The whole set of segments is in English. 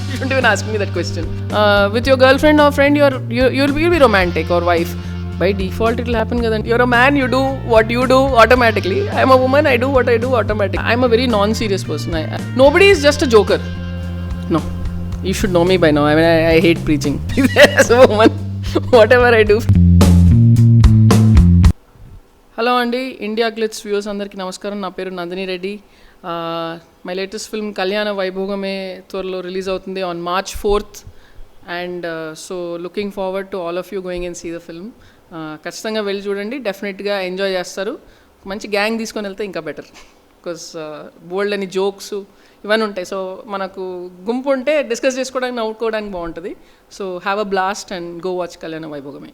You shouldn't even ask me that question. With your girlfriend or friend, you'll be romantic, or wife. By default, it'll happen. You're a man, you do what you do automatically. I'm a woman, I do what I do automatically. I'm a very non-serious person. Nobody is just a joker. No. You should know me by now. I mean, I hate preaching. As a woman, whatever I do. Hello అండి, India Glitz viewers అందరికీ నమస్కారం. నా పేరు Nandini Reddy. My latest film Kalyana Vaibhogame త్వరలో release అవుతుంది on March 4th. And so looking forward to all of you going and see the film. ఖచ్చితంగా వెళ్ళి చూడండి, డెఫినెట్గా ఎంజాయ్ చేస్తారు. మంచి గ్యాంగ్ తీసుకొని వెళ్తే ఇంకా బెటర్, బికాస్ బోల్డ్ అని జోక్స్ ఇవన్నీ ఉంటాయి. సో మనకు గుంపు ఉంటే డిస్కస్ చేసుకోవడానికి, నవ్వుకోవడానికి బాగుంటుంది. So have a blast and go watch Kalyana Vaibhogame.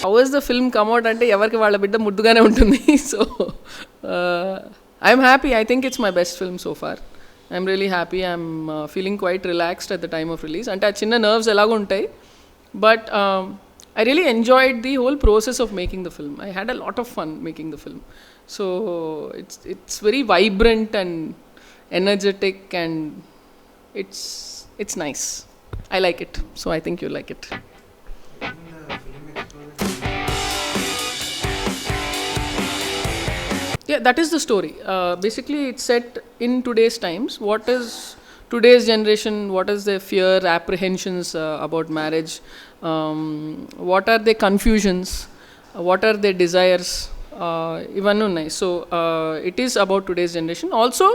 How is the film come out అంటే ఎవరికి వాళ్ళ బిడ్డ ముద్దుగానే ఉంటుంది. So I'm happy. I think it's my best film so far. I'm really happy. I'm feeling quite relaxed at the time of release. అంటే ఆ చిన్న nerves ఎలాగో ఉంటాయి, but I really enjoyed the whole process of making the film. I had a lot of fun making the film. So it's very vibrant and energetic, and it's nice. I like it. So I think you'll like it. Yeah, that is the story. Basically, it's set in today's times. What is today's generation? What is their fear, apprehensions about marriage? What are their confusions? What are their desires? Ivannu unnai. So it is about today's generation. Also,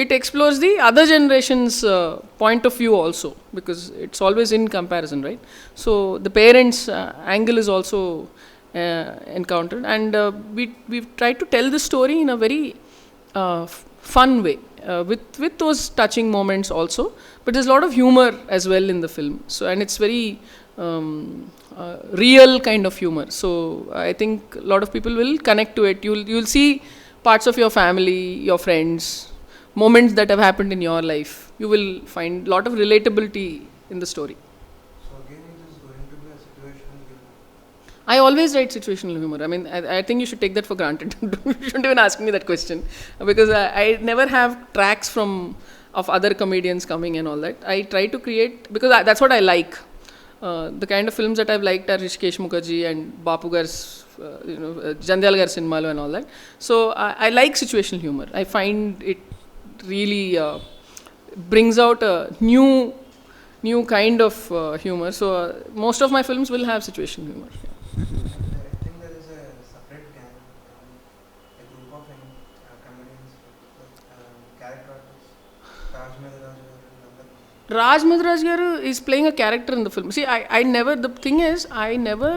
it explores the other generation's point of view also, because it's always in comparison, right? So the parents' angle is also encountered, and we've tried to tell the story in a very fun way, with those touching moments also, but there's a lot of humor as well in the film. So, and it's very real kind of humor. So I think a lot of people will connect to it. You'll see parts of your family, your friends, moments that have happened in your life. You will find a lot of relatability in the story. I always write situational humor. I mean, I think you should take that for granted. You shouldn't even ask me that question, because I never have tracks of other comedians coming and all that. I try to create, because that's what I like. The kind of films that I've liked are Hrishikesh Mukherjee and Bapu Gar's, Jandhyal Gar Cinemalu and all that. So I like situational humor. I find it really brings out a new kind of humor. So most of my films will have situational humor. I think there is a separate gang, a group of comedians, character artists, Raj Madraj and Raj Madraj garu is playing a character in the film. See, I never, the thing is, I never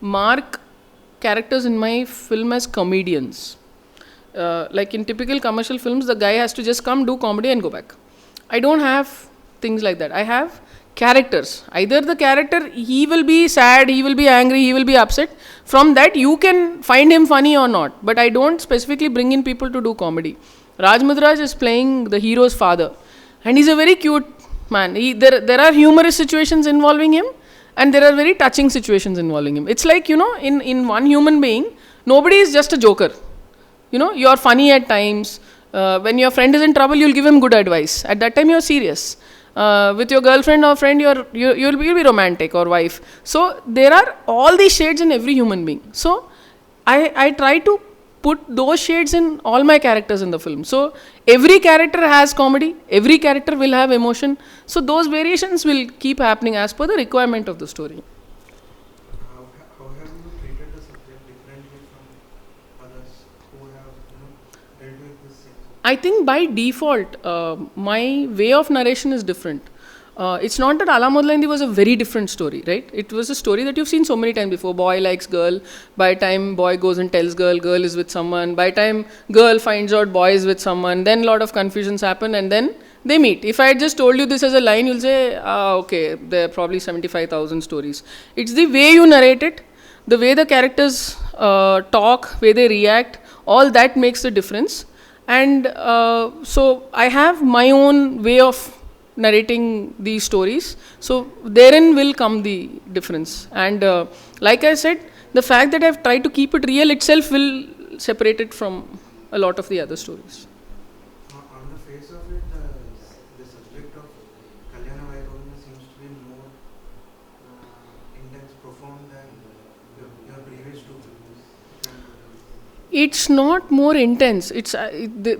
mark characters in my film as comedians. Like in typical commercial films, the guy has to just come, do comedy and go back. I don't have things like that. I have characters. Either the character, he will be sad, he will be angry, he will be upset. From that, you can find him funny or not. But I don't specifically bring in people to do comedy. Raj Madraj is playing the hero's father, and he's a very cute man. There are humorous situations involving him, and there are very touching situations involving him. It's like, in one human being, nobody is just a joker. You're funny at times. When your friend is in trouble, you'll give him good advice. At that time, you're serious. With your girlfriend or friend, you'll be romantic, or wife. So there are all these shades in every human being. So I try to put those shades in all my characters in the film. So every character has comedy, every character will have emotion. So those variations will keep happening as per the requirement of the story. How have you treated the subject differently from others who have dealt with this same subject? I think by default, my way of narration is different. It's not that Ala Modlaindi was a very different story, right? It was a story that you've seen so many times before. Boy likes girl. By time boy goes and tells girl is with someone. By time girl finds out boy is with someone, then a lot of confusions happen, and then they meet. If I had just told you this as a line, you'll say, okay, there are probably 75,000 stories. It's the way you narrate it, the way the characters talk, way they react, all that makes the difference. And so I have my own way of narrating these stories. So therein will come the difference. And like I said, the fact that I've tried to keep it real itself will separate it from a lot of the other stories. On the face of it, the subject of Kalyana Vaibhavam seems to be more intense, profound than your previous two films. It's not more intense. It's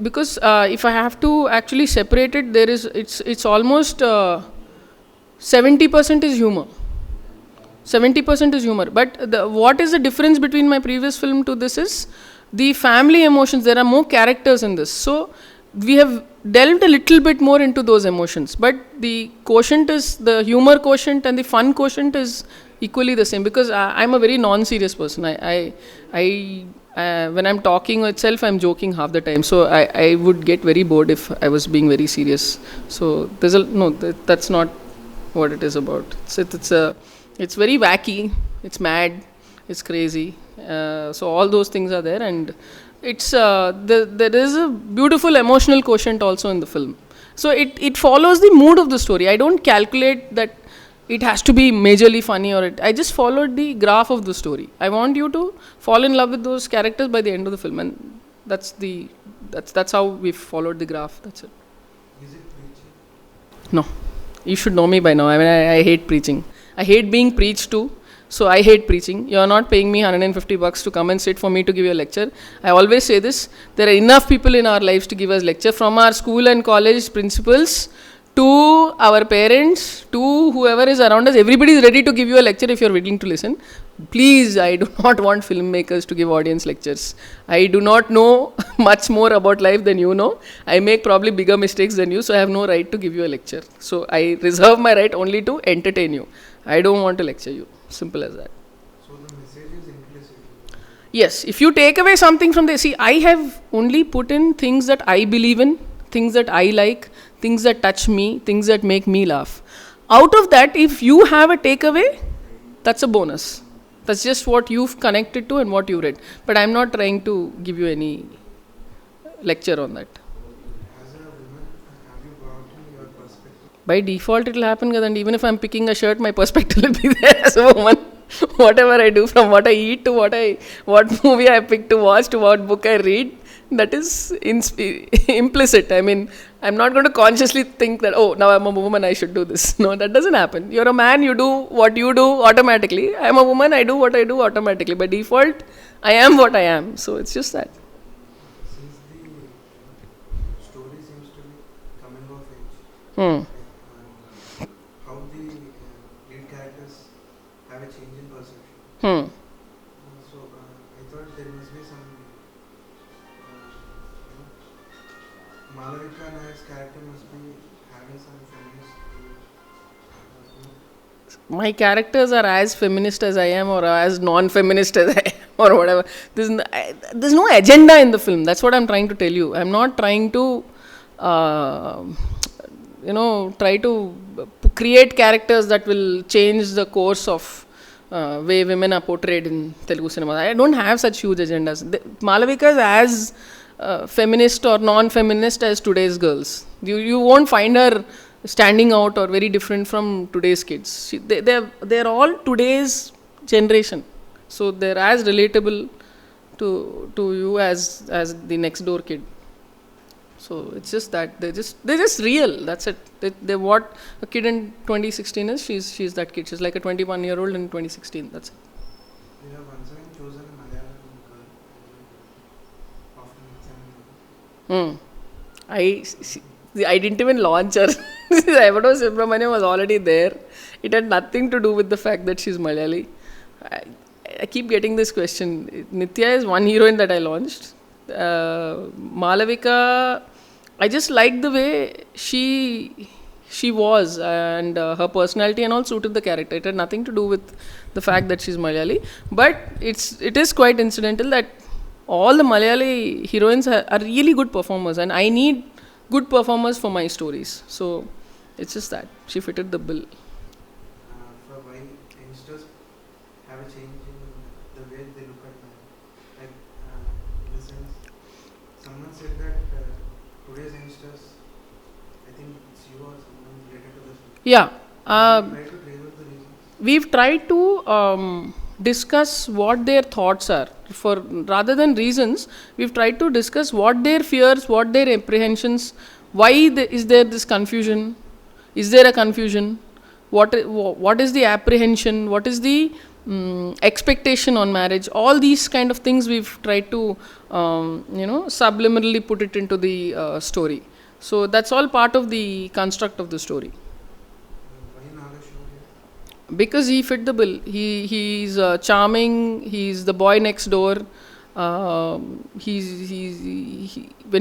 because if I have to actually separate it, there is it's almost 70% is humor. 70% is humor. But what is the difference between my previous film to this is the family emotions. There are more characters in this. So we have delved a little bit more into those emotions. But the quotient is, the humor quotient and the fun quotient is equally the same, because I'm a very non-serious person. When I'm talking itself, I'm joking half the time. So I would get very bored if I was being very serious. So that's not what it is about. It's very wacky, it's mad, it's crazy. So all those things are there, and it's there is a beautiful emotional quotient also in the film. So it follows the mood of the story. I don't calculate that it has to be majorly funny, I just followed the graph of the story. I want you to fall in love with those characters by the end of the film, and that's how we've followed the graph. That's it. Is it preaching? No, you should know me by now. I mean, I hate preaching. I hate being preached to. So I hate preaching. You're not paying me $150 to come and sit for me to give you a lecture. I always say this. There are enough people in our lives to give us lecture, from our school and college principals to our parents to whoever is around us. Everybody is ready to give you a lecture if you're willing to listen. Please, I do not want filmmakers to give audience lectures. I do not know much more about life than you know. I make probably bigger mistakes than you, so I have no right to give you a lecture. So I reserve my right only to entertain you. I don't want to lecture you. Simple as that. So the message is implicit. Yes, if you take away something from this, see, I have only put in things that I believe in, things that I like, things that touch me, things that make me laugh. Out of that, if you have a takeaway, that's a bonus. That's just what you've connected to and what you read. But I'm not trying to give you any lecture on that. As a woman, have you brought in your perspective? By default, it will happen, and even if I'm picking a shirt, my perspective will be there as a woman. Whatever I do, from what I eat to what movie I pick to watch to what book I read, that is implicit. I mean, I'm not going to consciously think that, oh, now I'm a woman, I should do this. No, that doesn't happen. You're a man, you do what you do automatically. I'm a woman, I do what I do automatically. By default, I am what I am. So it's just that. Since the story seems to be coming of age, how the lead characters have a change in perception. So I thought there must be some Malavika Nayak's character must be having some feminist My characters are as feminist as I am, or as non-feminist as I am, or whatever. There's no agenda in the film. That's what I'm trying to tell you. I'm not trying to, try to create characters that will change the course of way women are portrayed in Telugu cinema. I don't have such huge agendas. Malavika is as feminist or non-feminist as today's girls. You won't find her standing out or very different from today's kids. They're all today's generation, so they're as relatable to you as the next door kid. So it's just that they're just real. That's it. They what a kid in 2016 is. She's that kid. She's like a 21-year-old in 2016. That's it. You have once again chosen a Malayalam girl after I didn't even launch her. Evado Subramaniam was already there. It had nothing to do with the fact that she's Malayali. I keep getting this question. Nitya is one heroine that I launched. Malavika, I just liked the way she was, and her personality and all suited the character. It had nothing to do with the fact that she's Malayali. But it is quite incidental that all the Malayali heroines are really good performers, and I need good performers for my stories. So it's just that she fitted the bill. for why youngsters have a change in the way they look at men. Like, in the sense, someone said that today's youngsters, I think it's you or someone related to this. Yeah. Try to trace out the reasons. We've tried to discuss what their thoughts are. for rather than reasons, we've tried to discuss what their fears, what their apprehensions, why is there this confusion, is there a confusion, what is the apprehension, what is the expectation on marriage, all these kind of things we've tried to subliminally put it into the story. So that's all part of the construct of the story. Why Naga Shaurya? Because he fit the bill. He's charming. He's the boy next door. When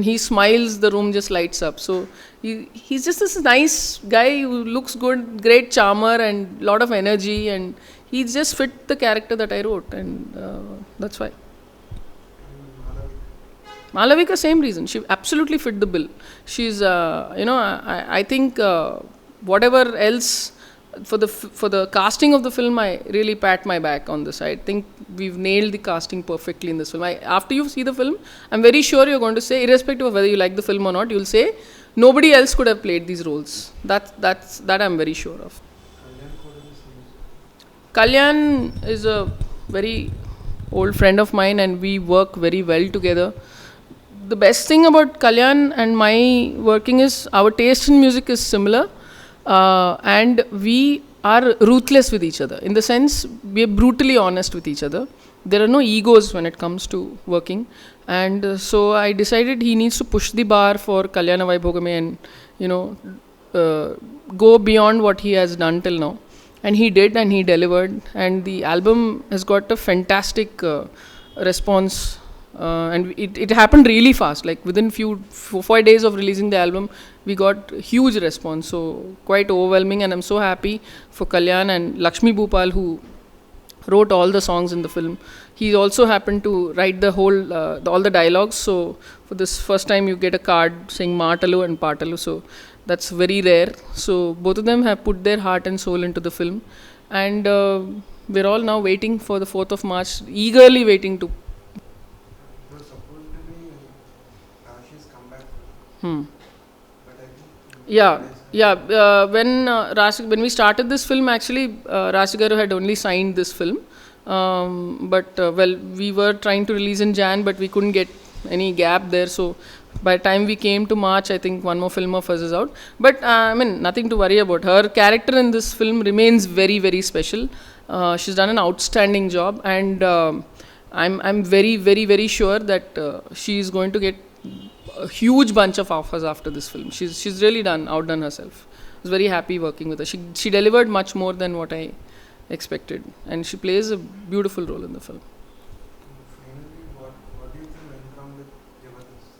he smiles, the room just lights up. So he's just this nice guy who looks good, great charmer, and lot of energy, and he just fit the character that I wrote, and that's why. And Malavika, same reason. She absolutely fit the bill. She's, I think whatever else for the casting of the film, I really pat my back on this. I think we've nailed the casting perfectly in this film. After you see the film, I'm very sure you're going to say, irrespective of whether you like the film or not, you'll say nobody else could have played these roles. That I'm very sure of. Kalyan Kodam is Kalyan is a very old friend of mine, and we work very well together. The best thing about Kalyan and my working is our taste in music is similar, and we are ruthless with each other. In the sense, we are brutally honest with each other. There are no egos when it comes to working, and so I decided he needs to push the bar for Kalyana Vaibhogame and go beyond what he has done till now. And he did, and he delivered, and the album has got a fantastic response, and it happened really fast. Like within 4-5 days of releasing the album, we got huge response, so quite overwhelming. And I'm so happy for Kalyan and Lakshmi Bhupal, who wrote all the songs in the film. He also happened to write the whole all the dialogues. So for this first time, you get a card saying Maatalu and Paatalu. So that's very rare. So both of them have put their heart and soul into the film, and we're all now waiting for the 4th of March, eagerly waiting to. It was supposed to be Rashi's comeback, Hmm. but I think Yeah. When we started this film, actually, Rashi Garu had only signed this film. But we were trying to release in Jan, but we couldn't get any gap there. So by the time we came to March, I think one more film of us is out. But nothing to worry about. Her character in this film remains very, very special. She's done an outstanding job, and I'm very, very, very sure that she is going to get a huge bunch of offers after this film. She's really outdone herself. I was very happy working with her. She delivered much more than what I expected, and she plays a beautiful role in the film. finally, what do you think went wrong with Jabardast?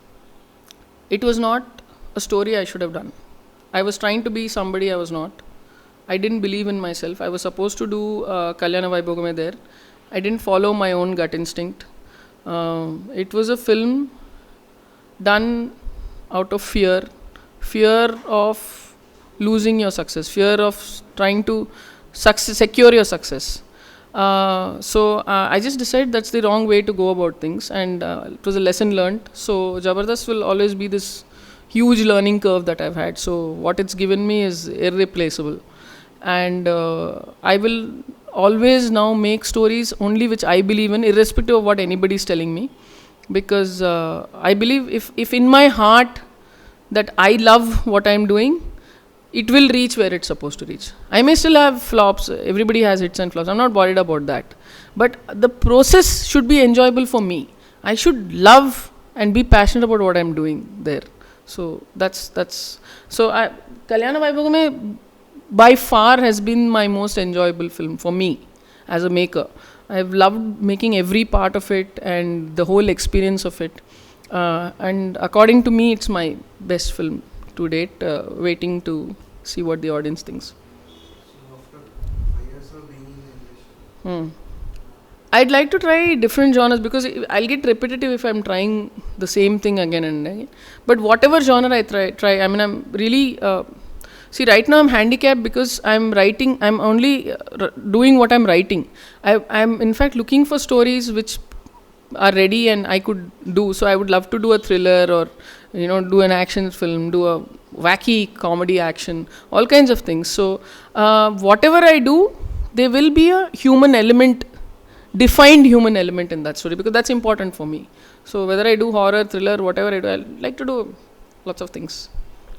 It was not a story I should have done. I was trying to be somebody I was not. I didn't believe in myself. I was supposed to do Kalyana Vaibhogame there. I didn't follow my own gut instinct. It was a film done out of fear of losing your success, fear of trying to secure your success. So I just decided that's the wrong way to go about things, and it was a lesson learned. So Jabardast will always be this huge learning curve that I've had. So what it's given me is irreplaceable, and I will always now make stories only which I believe in, irrespective of what anybody is telling me, because I believe if in my heart that I love what I'm doing, it will reach where it's supposed to reach. I may still have flops. Everybody has hits and flops. I'm not worried about that. But the process should be enjoyable for me. I should love and be passionate about what I'm doing there. So that's so Kalyana Vaibhogame by far has been my most enjoyable film for me as a maker. I've loved making every part of it and the whole experience of it. And according to me, it's my best film to date, waiting to see what the audience thinks. So after 5 years of being in the industry, I'd like to try different genres, because I'll get repetitive if I'm trying the same thing again and again. But whatever genre I try. I mean, I'm really see, right now I'm handicapped because I'm writing. I'm only doing what I'm writing. I'm in fact looking for stories which are ready and I could do. So I would love to do a thriller, or do an action film, do a wacky comedy action, all kinds of things. So whatever I do, there will be a human element defined human element in that story, because that's important for me. So whether I do horror, thriller, whatever I do, I like to do lots of things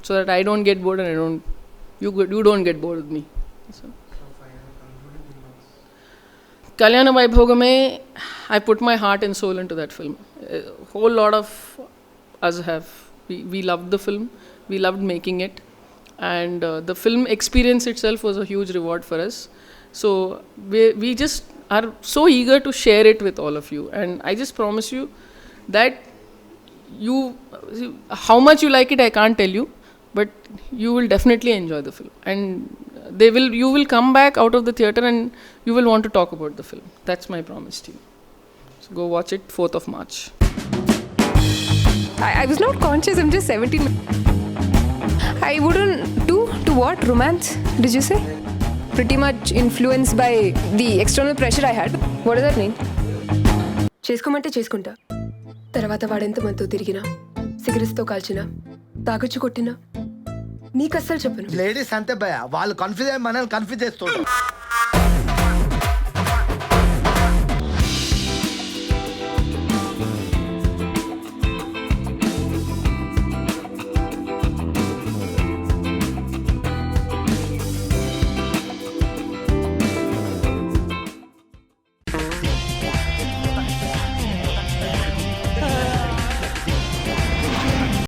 so that I don't get bored and you don't get bored with me. So final concluding remarks. Kalyana Vaibhogame, I put my heart and soul into that film. A whole lot of us have. We loved the film. We loved making it. And the film experience itself was a huge reward for us. So we just are so eager to share it with all of you. And I just promise you that how much you like it, I can't tell you. But you will definitely enjoy the film. And you will come back out of the theatre and you will want to talk about the film. That's my promise to you. So go watch it 4th of March. I was not conscious, I'm just 17. I wouldn't do to what? Romance, did you say? Pretty much influenced by the external pressure I had. What does that mean? చేసుకోమంటే చేసుకుంటా. తర్వాత వాడెంత మనతో తిరిగినా, సిగరెట్స్తో కాల్చినా, తాగొచ్చు కొట్టినా నీకు అస్సలు చెప్పను. Ladies అంతే భయ, వాళ్ళు కన్ఫ్యూజ్ అయ్యి మనల్ని కన్ఫ్యూజ్ చేస్తుంటారు.